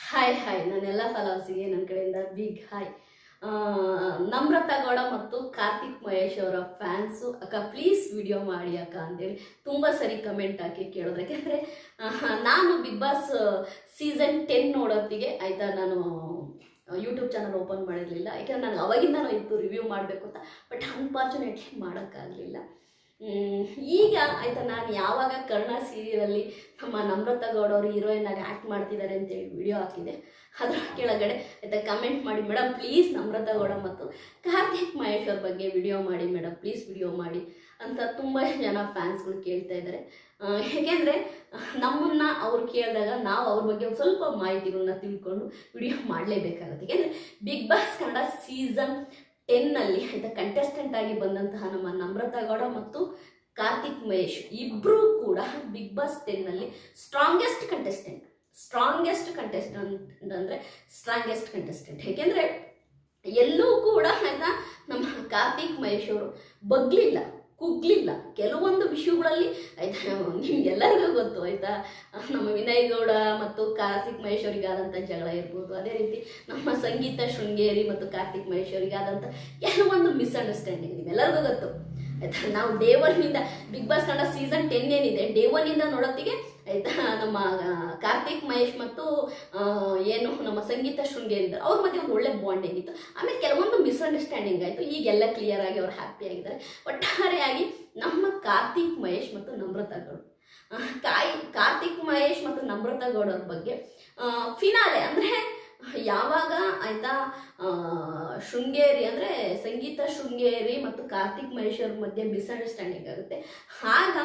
Hi hi ನನ್ನೆಲ್ಲ ಫಾಲೋವರ್ಸಿಗೆ ನನ್ನ ಕಡೆಯಿಂದ ಬಿಗ್ ಹಾಯ್. ನಮ್ರತಾ ಗೌಡ ಮತ್ತು ಕಾರ್ತಿಕ್ ಮಹೇಶ್ ಅವರ ಫ್ಯಾನ್ಸು ಅಕ್ಕ ಪ್ಲೀಸ್ ವಿಡಿಯೋ ಮಾಡಿ ಅಕ್ಕ ಅಂತೇಳಿ ತುಂಬ ಸರಿ ಕಮೆಂಟ್ ಹಾಕಿ ಕೇಳಿದ್ರೆ. ಯಾಕೆಂದರೆ ನಾನು ಬಿಗ್ ಬಾಸ್ ಸೀಸನ್ 10 ನೋಡೋತ್ತಿಗೆ ಆಯಿತಾ, ನಾನು ಯೂಟ್ಯೂಬ್ ಚಾನಲ್ ಓಪನ್ ಮಾಡಿರಲಿಲ್ಲ. ಯಾಕೆಂದರೆ ನನಗೆ ಅವಾಗಿಂದನೂ ಇತ್ತು ರಿವ್ಯೂ ಮಾಡಬೇಕು ಅಂತ, ಬಟ್ ಅನ್ಫಾರ್ಚುನೇಟ್ಲಿ ಮಾಡೋಕ್ಕಾಗಲಿಲ್ಲ. ಈಗ ಆಯಿತಾ, ನಾನು ಯಾವಾಗ ಕರ್ಣ ಸೀರಿಯಲಲ್ಲಿ ನಮ್ಮ ನಮ್ರತಾ ಗೌಡ ಅವರು ಹೀರೋಯಿನ್ ಆಗಿ ಆ್ಯಕ್ಟ್ ಮಾಡ್ತಿದ್ದಾರೆ ಅಂತೇಳಿ ವಿಡಿಯೋ ಹಾಕಿದೆ, ಅದರ ಕೆಳಗಡೆ ಆಯಿತಾ ಕಮೆಂಟ್ ಮಾಡಿ, ಮೇಡಮ್ ಪ್ಲೀಸ್ ನಮ್ರತಾ ಗೌಡ ಮತ್ತು ಕಾರ್ತಿಕ್ ಮಹೇಶ್ ಅವ್ರ ಬಗ್ಗೆ ವಿಡಿಯೋ ಮಾಡಿ ಮೇಡಮ್, ಪ್ಲೀಸ್ ವಿಡಿಯೋ ಮಾಡಿ ಅಂತ ತುಂಬ ಜನ ಫ್ಯಾನ್ಸ್ಗಳು ಕೇಳ್ತಾ ಇದ್ದಾರೆ. ಏಕೆಂದರೆ ನಮ್ಮನ್ನು ಅವ್ರು ಕೇಳಿದಾಗ ನಾವು ಅವ್ರ ಬಗ್ಗೆ ಒಂದು ಸ್ವಲ್ಪ ಮಾಹಿತಿಗಳನ್ನ ತಿಳ್ಕೊಂಡು ವಿಡಿಯೋ ಮಾಡಲೇಬೇಕಾಗುತ್ತೆ. ಏಕೆಂದರೆ ಬಿಗ್ ಬಾಸ್ ಕನ್ನಡ ಸೀಸನ್ 10ನಲ್ಲಿ ಆಯಿತಾ ಕಂಟೆಸ್ಟೆಂಟ್ ಆಗಿ ಬಂದಂತಹ ನಮ್ಮ ನಮ್ರತಾ ಗೌಡ ಮತ್ತು ಕಾರ್ತಿಕ್ ಮಹೇಶ್ ಇಬ್ಬರೂ ಕೂಡ ಬಿಗ್ ಬಾಸ್ 10ನಲ್ಲಿ ಸ್ಟ್ರಾಂಗೆಸ್ಟ್ ಕಂಟೆಸ್ಟೆಂಟ್ ಅಂದರೆ ಸ್ಟ್ರಾಂಗೆಸ್ಟ್ ಕಂಟೆಸ್ಟೆಂಟ್. ಏಕೆಂದರೆ ಎಲ್ಲೂ ಕೂಡ ಆಯಿತಾ ನಮ್ಮ ಕಾರ್ತಿಕ್ ಮಹೇಶ್ ಅವರು ಬಗ್ಲಿಲ್ಲ, ಕುಗ್ಲಿಲ್ಲ. ಕೆಲವೊಂದು ವಿಷಯಗಳಲ್ಲಿ ಆಯಿತಾ ನಿಮ್ಗೆಲ್ಲರಿಗೂ ಗೊತ್ತು ಆಯಿತಾ, ನಮ್ಮ ವಿನಯ್ ಗೌಡ ಮತ್ತು ಕಾರ್ತಿಕ್ ಮಹೇಶ್ ಅವರಿಗಾದಂಥ ಜಗಳ ಇರ್ಬೋದು, ಅದೇ ರೀತಿ ನಮ್ಮ ಸಂಗೀತ ಶೃಂಗೇರಿ ಮತ್ತು ಕಾರ್ತಿಕ್ ಮಹೇಶ್ ಅವರಿಗಾದಂಥ ಕೆಲವೊಂದು ಮಿಸ್ಅಂಡರ್ಸ್ಟ್ಯಾಂಡಿಂಗ್ ನಿಮ್ಮೆಲ್ಲರಿಗೂ ಗೊತ್ತು ಆಯಿತಾ. ನಾವು ಡೇ 1ನಿಂದ ಬಿಗ್ ಬಾಸ್ ಕನ್ನಡ ಸೀಸನ್ 10 ಏನಿದೆ, ಡೇ 1ನಿಂದ ನೋಡೋತ್ತಿಗೆ ಆಯಿತಾ ನಮ್ಮ ಕಾರ್ತಿಕ್ ಮಹೇಶ್ ಮತ್ತು ಏನು ನಮ್ಮ ಸಂಗೀತ ಶೃಂಗೇರಿ ಇದ್ದಾರೆ, ಅವ್ರ ಮಧ್ಯೆ ಒಂದು ಒಳ್ಳೆ ಬಾಂಡಿಂಗ್ ಇತ್ತು. ಆಮೇಲೆ ಕೆಲವೊಂದು ಮಿಸ್ಅಂಡರ್ಸ್ಟ್ಯಾಂಡಿಂಗ್ ಆಯಿತು, ಈಗೆಲ್ಲ ಕ್ಲಿಯರ್ ಆಗಿ ಅವ್ರು ಹ್ಯಾಪಿ ಆಗಿದ್ದಾರೆ. ಒಟ್ಟಾರೆಯಾಗಿ ನಮ್ಮ ಕಾರ್ತಿಕ್ ಮಹೇಶ್ ಮತ್ತು ನಮ್ರತಾ ಗೌಡ, ಕಾರ್ತಿಕ್ ಮಹೇಶ್ ಮತ್ತು ನಮ್ರತಾ ಗೌಡ ಅವ್ರ ಬಗ್ಗೆ ಫಿನಾಲೆ ಅಂದರೆ ಯಾವಾಗ ಆಯಿತಾ ಶೃಂಗೇರಿ ಅಂದರೆ ಸಂಗೀತ ಶೃಂಗೇರಿ ಮತ್ತು ಕಾರ್ತಿಕ್ ಮಹೇಶ್ ಅವ್ರ ಮಧ್ಯೆ ಮಿಸ್ಅಂಡರ್ಸ್ಟ್ಯಾಂಡಿಂಗ್ ಆಗುತ್ತೆ, ಆಗ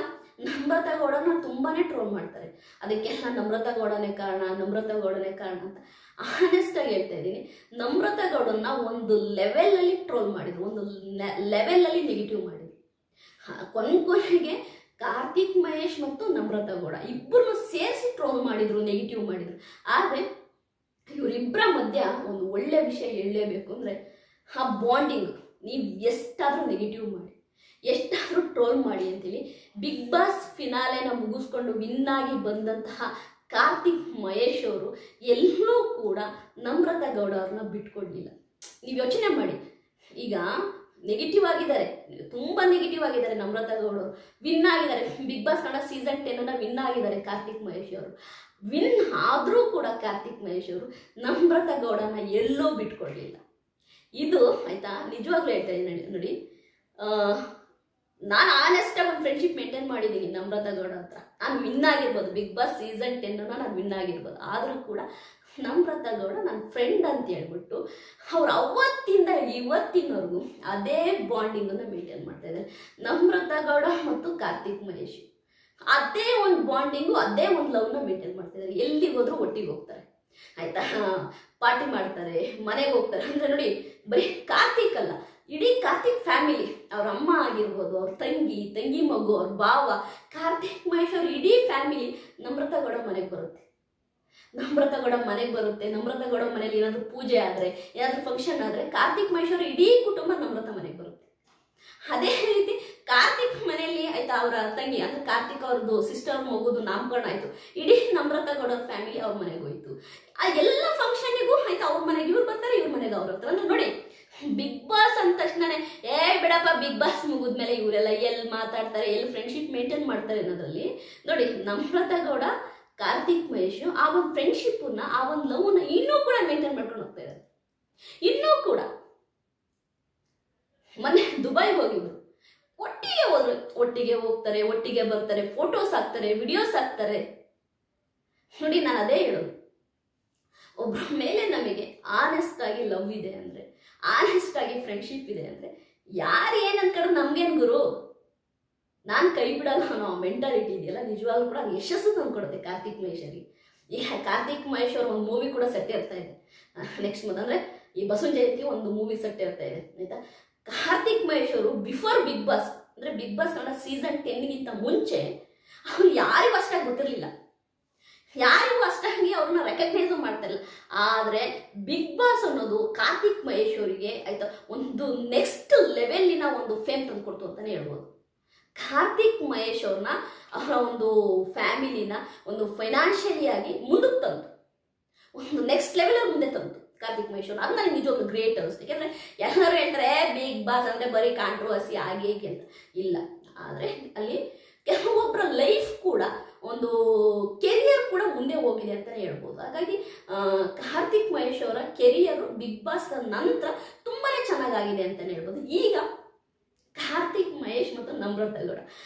ನಮ್ರತಾ ಗೌಡನ ತುಂಬಾ ಟ್ರೋಲ್ ಮಾಡ್ತಾರೆ. ಅದಕ್ಕೆಲ್ಲ ನಮ್ರತಾ ಗೌಡನೇ ಕಾರಣ ಅಂತ ಆನೆಸ್ಟಾಗಿ ಹೇಳ್ತಾ ಇದ್ದೀನಿ. ನಮ್ರತಾ ಗೌಡನ್ನ ಒಂದು ಲೆವೆಲಲ್ಲಿ ಟ್ರೋಲ್ ಮಾಡಿದ್ರು, ಒಂದು ಲೆವೆಲಲ್ಲಿ ನೆಗೆಟಿವ್ ಮಾಡಿದ್ರು. ಕೊನೆಗೆ ಕಾರ್ತಿಕ್ ಮಹೇಶ್ ಮತ್ತು ನಮ್ರತಾ ಗೌಡ ಇಬ್ಬರನ್ನು ಸೇರಿಸಿ ಟ್ರೋಲ್ ಮಾಡಿದ್ರು, ನೆಗೆಟಿವ್ ಮಾಡಿದ್ರು. ಆದರೆ ಇವರಿಬ್ಬರ ಮಧ್ಯ ಒಂದು ಒಳ್ಳೆ ವಿಷಯ ಹೇಳಲೇಬೇಕು ಅಂದರೆ ಆ ಬಾಂಡಿಂಗ್. ನೀವು ಎಷ್ಟಾದರೂ ನೆಗೆಟಿವ್ ಮಾಡಿ, ಎಷ್ಟಾದರೂ ಟ್ರೋಲ್ ಮಾಡಿ ಅಂತೇಳಿ ಬಿಗ್ ಬಾಸ್ ಫಿನಾಲೆನ ಮುಗಿಸ್ಕೊಂಡು ವಿನ್ ಆಗಿ ಬಂದಂತಹ ಕಾರ್ತಿಕ್ ಮಹೇಶ್ ಅವರು ಎಲ್ಲೂ ಕೂಡ ನಮ್ರತಾ ಗೌಡ ಅವ್ರನ್ನ ಬಿಟ್ಕೊಡ್ಲಿಲ್ಲ. ನೀವು ಯೋಚನೆ ಮಾಡಿ, ಈಗ ನೆಗೆಟಿವ್ ಆಗಿದ್ದಾರೆ, ತುಂಬ ನೆಗೆಟಿವ್ ಆಗಿದ್ದಾರೆ ನಮ್ರತಾ ಗೌಡ ಅವರು, ವಿನ್ ಆಗಿದ್ದಾರೆ Bigg boss Kannada season 10 win ಆಗಿದ್ದಾರೆ ಕಾರ್ತಿಕ್ ಮಹೇಶ್ ಅವರು. ವಿನ್ ಆದರೂ ಕೂಡ ಕಾರ್ತಿಕ್ ಮಹೇಶ್ ಅವರು ನಮ್ರತಾ ಗೌಡನ ಎಲ್ಲೂ ಬಿಟ್ಕೊಡ್ಲಿಲ್ಲ. ಇದು ಆಯಿತಾ ನಿಜವಾಗ್ಲೂ ಹೇಳ್ತಾ ಇದ್ದೀನಿ ನೋಡಿ. ನಾನು ಆನೆಸ್ಟಾಗಿ ಒಂದು ಫ್ರೆಂಡ್ಶಿಪ್ ಮೇಂಟೈನ್ ಮಾಡಿದ್ದೀನಿ ನಮ್ರತಾ ಗೌಡ ಹತ್ರ. ನಾನು ವಿನ್ ಆಗಿರ್ಬೋದು ಬಿಗ್ ಬಾಸ್ ಸೀಸನ್ 10 ನಾನು ವಿನ್ ಆಗಿರ್ಬೋದು, ಆದರೂ ಕೂಡ ನಮ್ರತಾ ಗೌಡ ನನ್ನ ಫ್ರೆಂಡ್ ಅಂತ ಹೇಳ್ಬಿಟ್ಟು ಅವ್ರು ಅವತ್ತಿಂದ ಇವತ್ತಿನವರೆಗೂ ಅದೇ ಬಾಂಡಿಂಗನ್ನು ಮೇಂಟೈನ್ ಮಾಡ್ತಾ ಇದ್ದಾರೆ. ನಮ್ರತಾ ಗೌಡ ಮತ್ತು ಕಾರ್ತಿಕ್ ಮಹೇಶ್ ಅದೇ ಒಂದು ಬಾಂಡಿಂಗು, ಅದೇ ಒಂದು ಲವ್ನ ಮೇಂಟೈನ್ ಮಾಡ್ತಾ ಇದ್ದಾರೆ. ಎಲ್ಲಿಗೆ ಹೋದ್ರೂ ಒಟ್ಟಿಗೆ ಹೋಗ್ತಾರೆ ಆಯಿತಾ, ಪಾರ್ಟಿ ಮಾಡ್ತಾರೆ, ಮನೆಗೆ ಹೋಗ್ತಾರೆ. ಅಂದರೆ ನೋಡಿ, ಬರೀ ಕಾರ್ತಿಕ್ ಅಲ್ಲ, ಇಡೀ ಕಾರ್ತಿಕ್ ಫ್ಯಾಮಿಲಿ, ಅವ್ರ ಅಮ್ಮ ಆಗಿರ್ಬೋದು, ಅವ್ರ ತಂಗಿ ಮಗು, ಅವ್ರ ಭಾವ, ಕಾರ್ತಿಕ್ ಮಹೇಶ್ ಅವ್ರ ಇಡೀ ಫ್ಯಾಮಿಲಿ ನಮ್ರತಾ ಗೌಡ ಮನೆಗೆ ಬರುತ್ತೆ. ನಮ್ರತಾ ಗೌಡ ಮನೇಲಿ ಏನಾದರೂ ಪೂಜೆ ಆದರೆ, ಏನಾದರೂ ಫಂಕ್ಷನ್ ಆದರೆ ಕಾರ್ತಿಕ್ ಮಹೇಶ್ ಅವ್ರ ಇಡೀ ಕುಟುಂಬ ನಮ್ರತಾ ಮನೆಗೆ ಬರುತ್ತೆ. ಅದೇ ರೀತಿ ಕಾರ್ತಿಕ್ ಮನೆಯಲ್ಲಿ ಆಯ್ತಾ ಅವರ ತಂಗಿ ಅಂದ್ರೆ ಕಾರ್ತಿಕ್ ಅವ್ರದ್ದು ಸಿಸ್ಟರ್ ಮಗುದು ನಾಮಕರಣ ಆಯಿತು, ಇಡೀ ನಮ್ರತಾ ಗೌಡ ಅವ್ರ ಫ್ಯಾಮಿಲಿ ಅವ್ರ ಮನೆಗೆ ಹೋಯ್ತು. ಆ ಎಲ್ಲ ಫಂಕ್ಷನ್ನಿಗೂ ಆಯ್ತಾ ಅವ್ರ ಮನೆಗೆ ಇವ್ರು ಬರ್ತಾರೆ, ಇವ್ರ ಮನೆಗೆ ಅವ್ರು ಬರ್ತಾರೆ. ಅಂದ್ರೆ ನೋಡಿ, ಬಿಗ್ ಬಾಸ್ ಅಂದ ತಕ್ಷಣನೇ ಬಿಡಪ್ಪ ಬಿಗ್ ಬಾಸ್ ಮುಗಿದ್ಮೇಲೆ ಇವರೆಲ್ಲ ಎಲ್ಲಿ ಮಾತಾಡ್ತಾರೆ, ಎಲ್ಲಿ ಫ್ರೆಂಡ್ಶಿಪ್ ಮೇಂಟೈನ್ ಮಾಡ್ತಾರೆ ಅನ್ನೋದ್ರಲ್ಲಿ ನೋಡಿ, ನಮ್ರತಾ ಗೌಡ ಕಾರ್ತಿಕ್ ಮಹೇಶ್ ಆ ಒಂದು ಫ್ರೆಂಡ್ಶಿಪ್ಪನ್ನ, ಆ ಒಂದು ಲವ್ನ ಇನ್ನೂ ಕೂಡ ಮೇಂಟೈನ್ ಮಾಡ್ಕೊಂಡು ಹೋಗ್ತಾ ಇದ್ದಾರೆ. ಇನ್ನೂ ಕೂಡ ಮೊನ್ನೆ ದುಬೈಗೆ ಹೋಗಿದ್ರು, ಒಟ್ಟಿಗೆ ಹೋದ್ರು, ಒಟ್ಟಿಗೆ ಹೋಗ್ತಾರೆ, ಒಟ್ಟಿಗೆ ಬರ್ತಾರೆ, ಫೋಟೋಸ್ ಹಾಕ್ತಾರೆ, ವಿಡಿಯೋಸ್ ಹಾಕ್ತಾರೆ. ನೋಡಿ, ನಾನು ಅದೇ ಹೇಳೋದು, ಒಬ್ಬರ ಮೇಲೆ ನಮಗೆ ಆನೆಸ್ಟ್ ಆಗಿ ಲವ್ ಇದೆ ಅಂದರೆ, ಆನೆಸ್ಟ್ ಆಗಿ ಫ್ರೆಂಡ್ಶಿಪ್ ಇದೆ ಅಂದರೆ, ಯಾರು ಏನು ಅನ್ಕೊಂಡ್ರೆ ನಮ್ಗೇನು ಗುರು, ನಾನು ಕೈ ಬಿಡಲ್ಲ ಅನ್ನೋ ಮೆಂಟಾಲಿಟಿ ಇದೆಯಲ್ಲ, ನಿಜವಾಗ್ಲೂ ಕೂಡ ಅದು ಯಶಸ್ಸು ತಂದ್ಕೊಡುತ್ತೆ ಕಾರ್ತಿಕ್ ಮಹೇಶ್ ಅವರಿಗೆ. ಈಗ ಕಾರ್ತಿಕ್ ಮಹೇಶ್ ಅವ್ರ ಒಂದು ಮೂವಿ ಕೂಡ ಸೆಟ್ ಇರ್ತಾ ಇದೆ ನೆಕ್ಸ್ಟ್ ಮಂತ್, ಅಂದರೆ ಈ ಬಸವನ ಜಯಂತಿ ಒಂದು ಮೂವಿ ಸೆಟ್ ಇರ್ತಾ ಇದೆ ಆಯಿತಾ. ಕಾರ್ತಿಕ್ ಮಹೇಶ್ ಅವರು ಬಿಫೋರ್ ಬಿಗ್ ಬಾಸ್ ಅಂದರೆ ಬಿಗ್ ಬಾಸ್ ಕನ್ನಡ ಸೀಸನ್ 10ಗಿಂತ ಮುಂಚೆ ಅವ್ರು ಯಾರಿಗೂ ಅಷ್ಟಾಗಿ ಗೊತ್ತಿರಲಿಲ್ಲ, ಯಾರಿಗೂ ಅಷ್ಟಾಗಿ ಅವ್ರನ್ನ ರೆಕಗ್ನೈಸು ಮಾಡ್ತಾ ಇಲ್ಲ. ಆದರೆ ಬಿಗ್ ಬಾಸ್ ಅನ್ನೋದು ಕಾರ್ತಿಕ್ ಮಹೇಶ್ ಅವರಿಗೆ ಆಯಿತಾ ಒಂದು ನೆಕ್ಸ್ಟ್ ಲೆವೆಲ್ಲಿನ ಒಂದು ಫೇಮ್ ತಂದುಕೊಡ್ತು ಅಂತಲೇ ಹೇಳ್ಬೋದು. ಕಾರ್ತಿಕ್ ಮಹೇಶ್ ಅವ್ರನ್ನ ಅವರ ಒಂದು ಫ್ಯಾಮಿಲಿನ ಒಂದು ಫೈನಾನ್ಷಿಯಲಿ ಆಗಿ ಮುಂದಕ್ಕೆ ತಂತು. ಒಂದು ನೆಕ್ಸ್ಟ್ ಲೆವೆಲ್ ಮುಂದೆ ತಂತು ಕಾರ್ತಿಕ್ ಮಹೇಶ್ ಅವರು. ಅದು ನನಗೆ ನಿಜವಾಗ್ಲೂ ಗ್ರೇಟ್ ಅನಿಸ್ತು. ಯಾಕಂದ್ರೆ ಎಲ್ಲರೂ ಹೇಳ್ತಾರೆ ಬಿಗ್ ಬಾಸ್ ಅಂದ್ರೆ ಬರೀ ಕಾಂಟ್ರವರ್ಸಿ ಹಾಗೆ ಹೀಗೆ ಅಂತ. ಇಲ್ಲ, ಆದರೆ ಅಲ್ಲಿ ಕೆಲವೊಬ್ಬರ ಲೈಫ್ ಕೂಡ ಒಂದು ಕೆರಿಯರ್ ಕೂಡ ಮುಂದೆ ಹೋಗಿದೆ ಅಂತಲೇ ಹೇಳ್ಬೋದು. ಹಾಗಾಗಿ ಕಾರ್ತಿಕ್ ಮಹೇಶ್ ಅವರ ಕೆರಿಯರು ಬಿಗ್ ಬಾಸ್ ನಂತರ ತುಂಬಾನೇ ಚೆನ್ನಾಗಾಗಿದೆ ಅಂತಲೇ ಹೇಳ್ಬೋದು. ಈಗ ಕಾರ್ತಿಕ್ ಮಹೇಶ್ ಮತ್ತು ನಮ್ರತಾ ಗೌಡ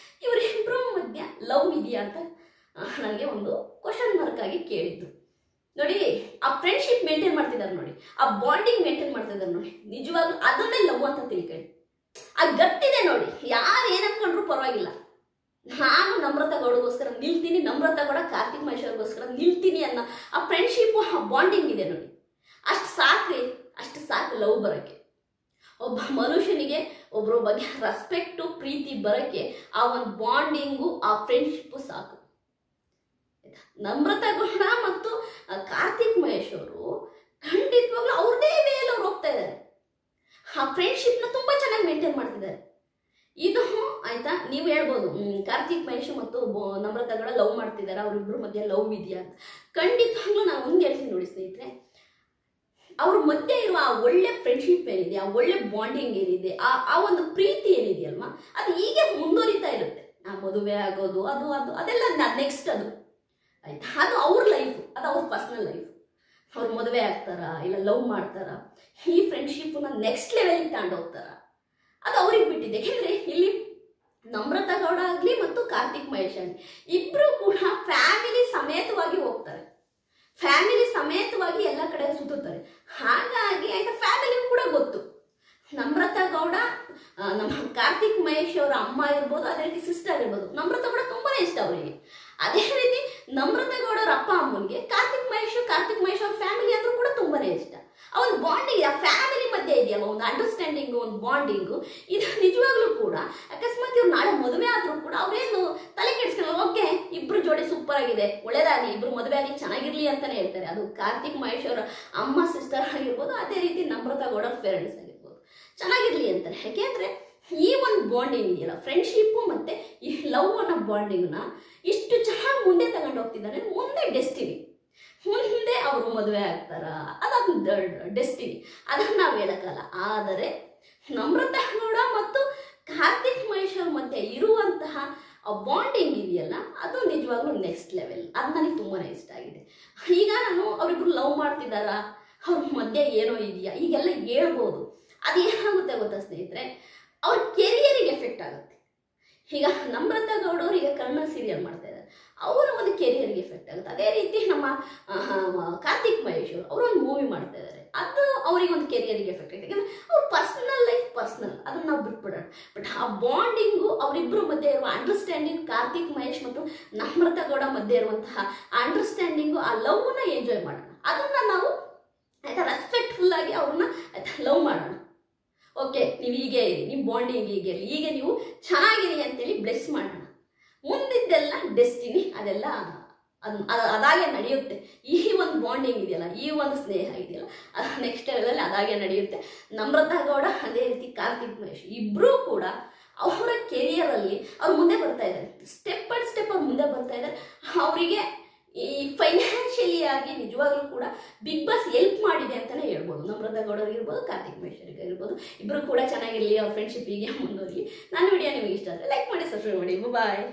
ಇವರಿಬ್ಬರ ಮಧ್ಯ ಲವ್ ಇದೆಯಾ ಅಂತ ನನಗೆ ಒಂದು ಕ್ವಶನ್ ಮಾರ್ಕ್ ಆಗಿ ಕೇಳಿದ್ದು. ನೋಡಿ, ಆ ಫ್ರೆಂಡ್ಶಿಪ್ ಮೇಂಟೈನ್ ಮಾಡ್ತಿದ್ದಾರೆ ನೋಡಿ, ಆ ಬಾಂಡಿಂಗ್ ಮೇಂಟೈನ್ ಮಾಡ್ತಿದ್ದಾರೆ ನೋಡಿ, ನಿಜವಾಗ್ಲೂ ಅದನ್ನೇ ಲವ್ ಅಂತ ತಿಳ್ಕೊಳ್ಳಿ. ಆ ಗಟ್ಟಿದೆ ನೋಡಿ, ಯಾರು ಏನಂದ್ಕೊಂಡ್ರು ಪರವಾಗಿಲ್ಲ, ನಾನು ನಮ್ರತಾ ಗೌಡಗೋಸ್ಕರ ನಿಲ್ತೀನಿ, ನಮ್ರತಾ ಗೌಡ ಕಾರ್ತಿಕ್ ಮಹೇಶ್ ಅವ್ರಿಗೋಸ್ಕರ ನಿಲ್ತೀನಿ ಅನ್ನೋ ಆ ಫ್ರೆಂಡ್ಶಿಪ್, ಆ ಬಾಂಡಿಂಗ್ ಇದೆ ನೋಡಿ. ಅಷ್ಟು ಸಾಕ್ರಿ, ಅಷ್ಟು ಸಾಕು ಲವ್ ಬರೋಕ್ಕೆ. ಒಬ್ಬ ಮನುಷ್ಯನಿಗೆ ಒಬ್ಬರ ಬಗ್ಗೆ ರೆಸ್ಪೆಕ್ಟು ಪ್ರೀತಿ ಬರೋಕ್ಕೆ ಆ ಒಂದು ಬಾಂಡಿಂಗು, ಆ ಫ್ರೆಂಡ್ಶಿಪ್ಪು ಸಾಕು. ನಮ್ರತಾ ಗೌಡ ಮತ್ತು ಕಾರ್ತಿಕ್ ಮಹೇಶ್ ಅವರು ಖಂಡಿತವಾಗ್ಲೂ ಅವ್ರದೇ ವೇಯಲ್ಲಿ ಅವ್ರು ಹೋಗ್ತಾ ಇದ್ದಾರೆ. ಆ ಫ್ರೆಂಡ್ಶಿಪ್ನ ತುಂಬ ಚೆನ್ನಾಗಿ ಮೇಂಟೈನ್ ಮಾಡ್ತಿದ್ದಾರೆ. ಇದು ಆಯ್ತಾ, ನೀವು ಹೇಳ್ಬೋದು ಕಾರ್ತಿಕ್ ಮಹೇಶ್ ಮತ್ತು ನಮ್ರತಾ ಗೌಡ ಲವ್ ಮಾಡ್ತಿದ್ದಾರೆ, ಅವರಿಬ್ಬರ ಮಧ್ಯೆ ಲವ್ ಇದೆಯಾ ಅಂತ. ಖಂಡಿತವಾಗ್ಲೂ ನಾನು ಒಂದು ಹೇಳ್ತೀನಿ ನೋಡಿ ಸ್ನೇಹಿತರೆ, ಅವ್ರ ಮಧ್ಯೆ ಇರುವ ಆ ಒಳ್ಳೆ ಫ್ರೆಂಡ್ಶಿಪ್ ಏನಿದೆ, ಆ ಒಳ್ಳೆ ಬಾಂಡಿಂಗ್ ಏನಿದೆ, ಆ ಒಂದು ಪ್ರೀತಿ ಏನಿದೆಯಲ್ವಾ, ಅದು ಹೀಗೆ ಮುಂದುವರಿತಾ ಇರುತ್ತೆ. ಆ ಮದುವೆ ಆಗೋದು ಅದು ಅದು ಅದೆಲ್ಲ ನೆಕ್ಸ್ಟ್, ಅದು ಆಯ್ತಾ, ಅದು ಅವ್ರ ಲೈಫು, ಅದು ಅವ್ರ ಪರ್ಸನಲ್ ಲೈಫ್. ಅವ್ರು ಮದುವೆ ಆಗ್ತಾರಾ ಇಲ್ಲ ಲವ್ ಮಾಡ್ತಾರಾ, ಈ ಫ್ರೆಂಡ್ಶಿಪ್ನ ನೆಕ್ಸ್ಟ್ ಲೆವೆಲ್ಗೆ ತಗೊಂಡು ಹೋಗ್ತಾರಾ, ಅದು ಅವ್ರಿಗೆ ಬಿಟ್ಟಿದೆ. ಯಾಕೆಂದರೆ ಇಲ್ಲಿ ನಮ್ರತಾ ಗೌಡ ಆಗಲಿ ಮತ್ತು ಕಾರ್ತಿಕ್ ಮಹೇಶ್ ಆಗಲಿ ಇಬ್ಬರು ಕೂಡ ಫ್ಯಾಮಿಲಿ ಸಮೇತವಾಗಿ ಹೋಗ್ತಾರೆ, ಫ್ಯಾಮಿಲಿ ಸಮೇತವಾಗಿ ಎಲ್ಲ ಕಡೆ ಸುತ್ತುತ್ತಾರೆ. ಹಾಗಾಗಿ ಆಯ್ತಾ, ಫ್ಯಾಮಿಲಿಗೂ ಕೂಡ ಗೊತ್ತು ನಮ್ರತಾ ಗೌಡ, ನಮ್ಮ ಕಾರ್ತಿಕ್ ಮಹೇಶ್ ಅವರ ಅಮ್ಮ ಇರ್ಬೋದು, ಅದೇ ರೀತಿ ಸಿಸ್ಟರ್ ಇರ್ಬೋದು, ನಮ್ರತಾ ಗೌಡ ತುಂಬಾನೇ ಇಷ್ಟ ಅವರಿಗೆ. ಅದೇ ರೀತಿ ನಮ್ರತಾ ಗೌಡ ಅವ್ರ ಅಪ್ಪ ಅಮ್ಮನಿಗೆ ಕಾರ್ತಿಕ್ ಮಹೇಶ್ ಅವ್ರ ಫ್ಯಾಮಿಲಿ ಅಂದ್ರೂ ಕೂಡ ತುಂಬಾನೇ ಇಷ್ಟ. ಆ ಒಂದು ಬಾಂಡಿಂಗ್, ಆ ಫ್ಯಾಮಿಲಿ ಮಧ್ಯೆ ಇದೆಯಲ್ಲ ಒಂದು ಅಂಡರ್ಸ್ಟ್ಯಾಂಡಿಂಗು, ಒಂದು ಬಾಂಡಿಂಗು, ಇದು ನಿಜವಾಗ್ಲೂ ಕೂಡ ಅಕಸ್ಮಾತ್ ಇವ್ರು ನಾಳೆ ಮದುವೆ ಆದ್ರೂ ಕೂಡ ಅವ್ರೇನು ತಲೆ ಕೆಡಿಸ್ಕೊಳ್ಳಲ್ಲ. ಓಕೆ, ಇಬ್ರು ಜೋಡಿ ಸೂಪರ್ ಆಗಿದೆ, ಒಳ್ಳೇದಾಗಲಿ, ಇಬ್ರು ಮದುವೆ ಆಗಲಿ, ಚೆನ್ನಾಗಿರ್ಲಿ ಅಂತಾನೆ ಹೇಳ್ತಾರೆ. ಅದು ಕಾರ್ತಿಕ್ ಮಹೇಶ್ ಅವರ ಅಮ್ಮ ಸಿಸ್ಟರ್ ಆಗಿರ್ಬೋದು, ಅದೇ ರೀತಿ ನಮ್ರತಾ ಗೌಡ ಪೇರೆಂಟ್ಸ್ ಆಗಿರ್ಬೋದು, ಚೆನ್ನಾಗಿರ್ಲಿ ಅಂತಾರೆ. ಯಾಕೆಂದ್ರೆ ಈ ಒಂದು ಬಾಂಡಿಂಗ್ ಇದೆಯಲ್ಲ, ಫ್ರೆಂಡ್ಶಿಪ್ಪು ಮತ್ತೆ ಈ ಲವ್ ಅನ್ನೋ ಬಾಂಡಿಂಗ್ನ ಇಷ್ಟು ಚೆನ್ನಾಗಿ ಮುಂದೆ ತಗೊಂಡು ಹೋಗ್ತಿದ್ದಾರೆ. ಮುಂದೆ ಡೆಸ್ಟಿನಿ, ಮುಂದೆ ಅವರು ಮದುವೆ ಆಗ್ತಾರ, ಅದೊಂದು ಡೆಸ್ಟಿನಿ, ಅದನ್ನು ನಾವು ಹೇಳಕ್ಕಲ್ಲ. ಆದರೆ ನಮ್ರತಾ ಗೌಡ ಮತ್ತು ಕಾರ್ತಿಕ್ ಮಹೇಶ್ ಅವ್ರ ಮಧ್ಯೆ ಇರುವಂತಹ ಬಾಂಡಿಂಗ್ ಇದೆಯಲ್ಲ, ಅದು ನಿಜವಾಗ್ಲೂ ನೆಕ್ಸ್ಟ್ ಲೆವೆಲ್. ಅದು ನನಗೆ ತುಂಬಾ ಇಷ್ಟ ಆಗಿದೆ. ಈಗ ನಾನು ಅವರಿಬ್ರು ಲವ್ ಮಾಡ್ತಿದ್ದಾರಾ, ಅವ್ರ ಮಧ್ಯೆ ಏನೋ ಇದೆಯಾ, ಈಗೆಲ್ಲ ಹೇಳ್ಬೋದು. ಅದು ಏನಾಗುತ್ತೆ ಗೊತ್ತಾ ಸ್ನೇಹಿತರೆ, ಅವ್ರ ಕೆರಿಯರಿಗೆ ಎಫೆಕ್ಟ್ ಆಗುತ್ತೆ. ಈಗ ನಮ್ರತಾ ಗೌಡ ಅವರು ಈಗ ಕರ್ಣ ಸೀರಿಯಲ್ ಮಾಡ್ತಾ ಇದ್ದಾರೆ, ಅವರ ಒಂದು ಕೆರಿಯರ್ಗೆ ಎಫೆಕ್ಟ್ ಆಗುತ್ತೆ. ಅದೇ ರೀತಿ ನಮ್ಮ ಕಾರ್ತಿಕ್ ಮಹೇಶ್ ಅವರು ಒಂದು ಮೂವಿ ಮಾಡ್ತಾ ಇದ್ದಾರೆ, ಅದು ಅವರಿಗೆ ಒಂದು ಕೆರಿಯರ್ಗೆ ಎಫೆಕ್ಟ್ ಆಗುತ್ತೆ. ಯಾಕಂದ್ರೆ ಅವ್ರ ಪರ್ಸನಲ್ ಲೈಫ್ ಪರ್ಸನಲ್, ಅದನ್ನ ನಾವು ಬಿಟ್ಬಿಡೋಣ. ಬಟ್ ಆ ಬಾಂಡಿಂಗು, ಅವರಿಬ್ಬರ ಮಧ್ಯೆ ಇರುವ ಅಂಡರ್ಸ್ಟ್ಯಾಂಡಿಂಗ್, ಕಾರ್ತಿಕ್ ಮಹೇಶ್ ಮತ್ತು ನಮ್ರತಾ ಗೌಡ ಮಧ್ಯೆ ಇರುವಂತಹ ಅಂಡರ್ಸ್ಟ್ಯಾಂಡಿಂಗು, ಆ ಲವ್ನ ಎಂಜಾಯ್ ಮಾಡೋಣ. ಅದನ್ನ ನಾವು ಆಯ್ತಾ ರೆಸ್ಪೆಕ್ಟ್ಫುಲ್ ಆಗಿ ಅವ್ರನ್ನ ಆಯ್ತಾ ಲವ್ ಮಾಡೋಣ. ಓಕೆ, ನೀವು ಹೀಗೆ ಇರಿ, ನಿಮ್ಮ ಬಾಂಡಿಂಗ್ ಹೀಗೆ ಇರಲಿ, ಹೀಗೆ ನೀವು ಚೆನ್ನಾಗಿರಿ ಅಂತೇಳಿ ಬ್ಲೆಸ್ ಮಾಡೋಣ. ಮುಂದಿದ್ದೆಲ್ಲ ಡೆಸ್ಟಿನಿ, ಅದೆಲ್ಲ ಅದಾಗೆ ನಡೆಯುತ್ತೆ. ಈ ಒಂದು ಬಾಂಡಿಂಗ್ ಇದೆಯಲ್ಲ, ಈ ಒಂದು ಸ್ನೇಹ ಇದೆಯಲ್ಲ, ಅದು ನೆಕ್ಸ್ಟ್ ಲೆವೆಲಲ್ಲಿ ಅದಾಗೆ ನಡೆಯುತ್ತೆ. ನಮ್ರತಾ ಗೌಡ ಅದೇ ರೀತಿ ಕಾರ್ತಿಕ್ ಮಹೇಶ್ ಇಬ್ಬರೂ ಕೂಡ ಅವರ ಕೆರಿಯರಲ್ಲಿ ಅವ್ರು ಮುಂದೆ ಬರ್ತಾ ಇದ್ದಾರೆ. ಸ್ಟೆಪ್ ಬೈ ಸ್ಟೆಪ್ ಅವ್ರು ಮುಂದೆ ಬರ್ತಾ ಇದ್ದಾರೆ. ಅವರಿಗೆ ಈ ಫೈನಾನ್ಷಿಯಲಿ ಆಗಿ ನಿಜವಾಗ್ಲೂ ಕೂಡ ಬಿಗ್ ಬಾಸ್ ಹೆಲ್ಪ್ ಮಾಡಿದೆ ಅಂತಲೇ ಹೇಳ್ಬೋದು. ನಮ್ರತಾ ಗೌಡ ಇರ್ಬೋದು, ಕಾರ್ತಿಕ್ ಮಹೇಶ್ ಇರ್ಬೋದು, ಇಬ್ಬರು ಕೂಡ ಚೆನ್ನಾಗಿರಲಿ, ಅವ್ರ ಫ್ರೆಂಡ್ಶಿಪ್ ಹೀಗೆ ಮುಂದುವರಲಿ. ನನ್ನ ವಿಡಿಯೋ ನಿಮಗೆ ಇಷ್ಟ ಆದರೆ ಲೈಕ್ ಮಾಡಿ, ಸಬ್ಸ್ಕ್ರೈಬ್ ಮಾಡಿ. ಬಾಯ್.